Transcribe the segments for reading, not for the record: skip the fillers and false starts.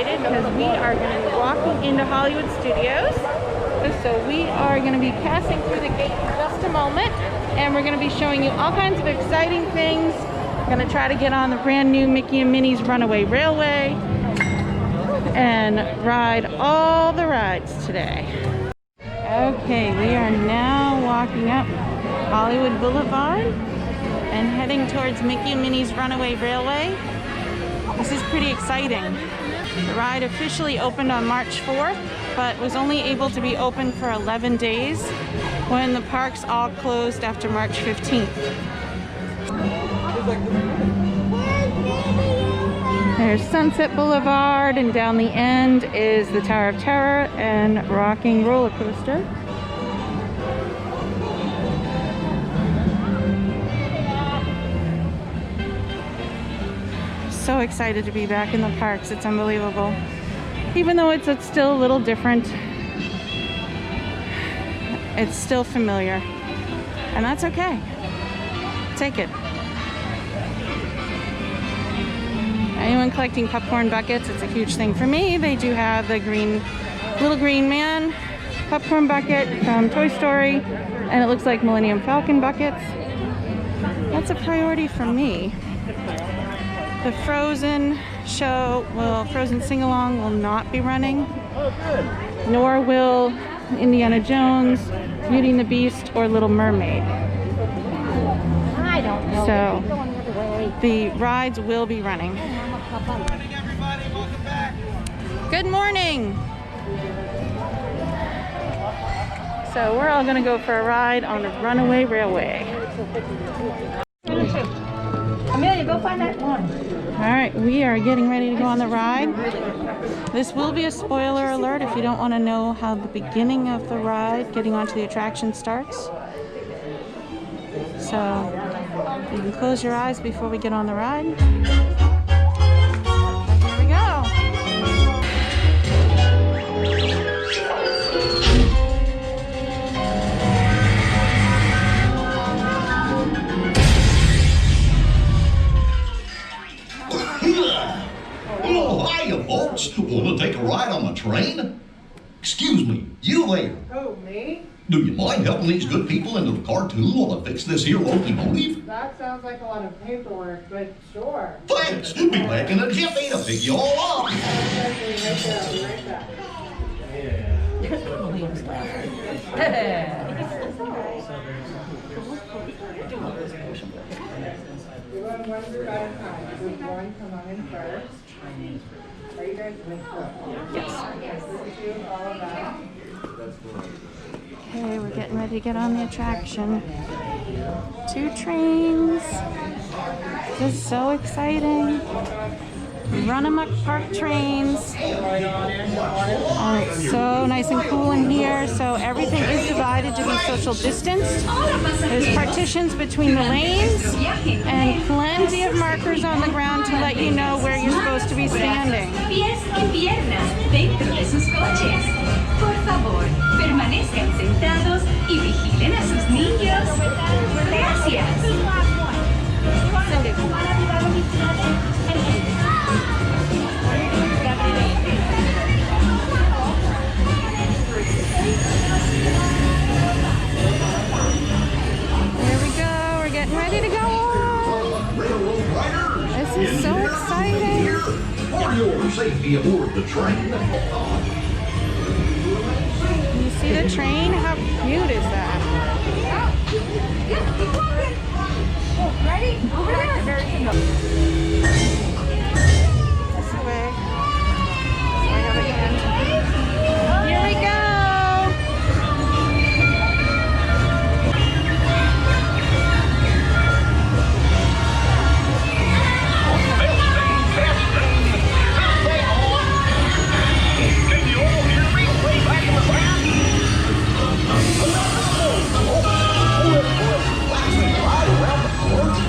excited because we are going to be walking into Hollywood Studios. So we are going to be passing through the gate in just a moment, and we're going to be showing you all kinds of exciting things. We're going to try to get on the brand new Mickey and Minnie's Runaway Railway and ride all the rides today. Okay, we are now walking up Hollywood Boulevard and heading towards Mickey and Minnie's Runaway Railway. This is pretty exciting. The ride officially opened on March 4th, but was only able to be open for 11 days when the parks all closed after March 15th. There's Sunset Boulevard, and down the end is the Tower of Terror and Rocking Roller Coaster. So excited to be back in the parks. It's unbelievable. Even though it's still a little different, it's still familiar. And that's okay. Take it. Anyone collecting popcorn buckets, it's a huge thing for me. They do have the little green man popcorn bucket from Toy Story, and it looks like Millennium Falcon buckets. That's a priority for me. The Frozen show, Frozen Sing-Along will not be running, nor will Indiana Jones, Beauty and the Beast, or Little Mermaid. I don't know. So the rides will be running. Good morning, everybody. Welcome back. Good morning. So we're all gonna go for a ride on the Runaway Railway. Amelia, go find that one. All right, we are getting ready to go on the ride. This will be a spoiler alert if you don't want to know how the beginning of the ride, getting onto the attraction, starts. So you can close your eyes before we get on the ride. Here we go. Oh, hiya, folks. Want to take a ride on the train? Excuse me, you there. Oh, me? Do you mind helping these good people into the cartoon while I fix this here locomotive? That sounds like a lot of paperwork, but sure. Thanks. Be back in a jiffy to pick you all up. We're going one group at a time. Group one, come on in first. Are you guys with us? Yes. Group two, all of that. Okay, we're getting ready to get on the attraction. 2 trains. This is so exciting. Run amok park trains. Oh, it's so nice and cool in here. So everything is divided to be social distanced. There's partitions between the lanes and plenty of markers on the ground to let you know where you're supposed to be standing. Pies y piernas dentro de sus coches. Por favor, permanezcan sentados y vigilen a sus niños. Gracias. There we go. We're getting ready to go. This is so exciting. For your safety aboard the train. You see the train? How cute is that? Ready? Over there. This way. Right over again. Here we go. Can you all hear me way back in the back? Right around the corner.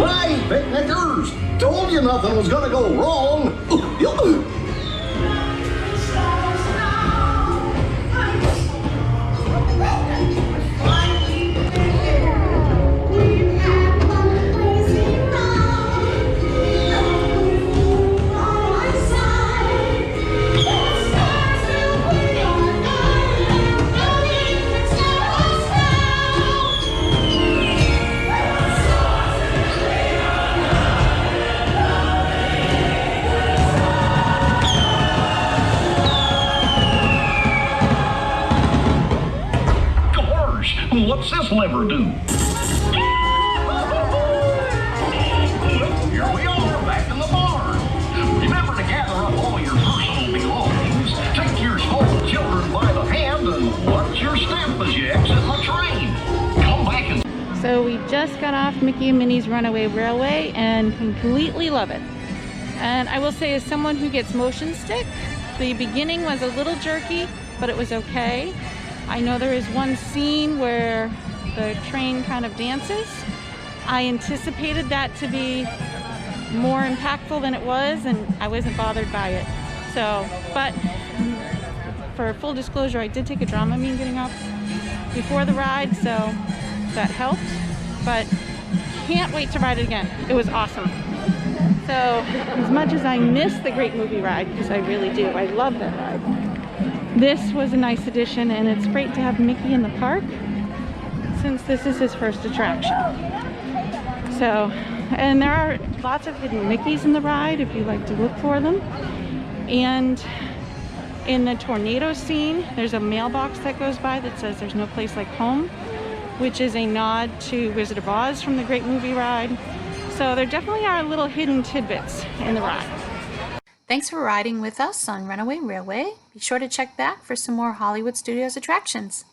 Hey, picnickers! Told you nothing was gonna go wrong. What's this lever do? Well, here we are, back in the barn. Remember to gather up all your personal belongings, take your small children by the hand, and watch your step as you exit the train. Come back and... So we just got off Mickey and Minnie's Runaway Railway and completely love it. And I will say, as someone who gets motion sick, the beginning was a little jerky, but it was okay. I know there is one scene where the train kind of dances. I anticipated that to be more impactful than it was, and I wasn't bothered by it. So, but for full disclosure, I did take a Dramamine getting up before the ride, so that helped. But can't wait to ride it again. It was awesome. So, as much as I miss the Great Movie Ride, because I really do, I love that ride. This was a nice addition, and it's great to have Mickey in the park since this is his first attraction. So, and there are lots of hidden Mickeys in the ride if you like to look for them. And in the tornado scene, there's a mailbox that goes by that says "There's no place like home," which is a nod to Wizard of Oz from the Great Movie Ride. So there definitely are little hidden tidbits in the ride. Thanks for riding with us on Runaway Railway. Be sure to check back for some more Hollywood Studios attractions.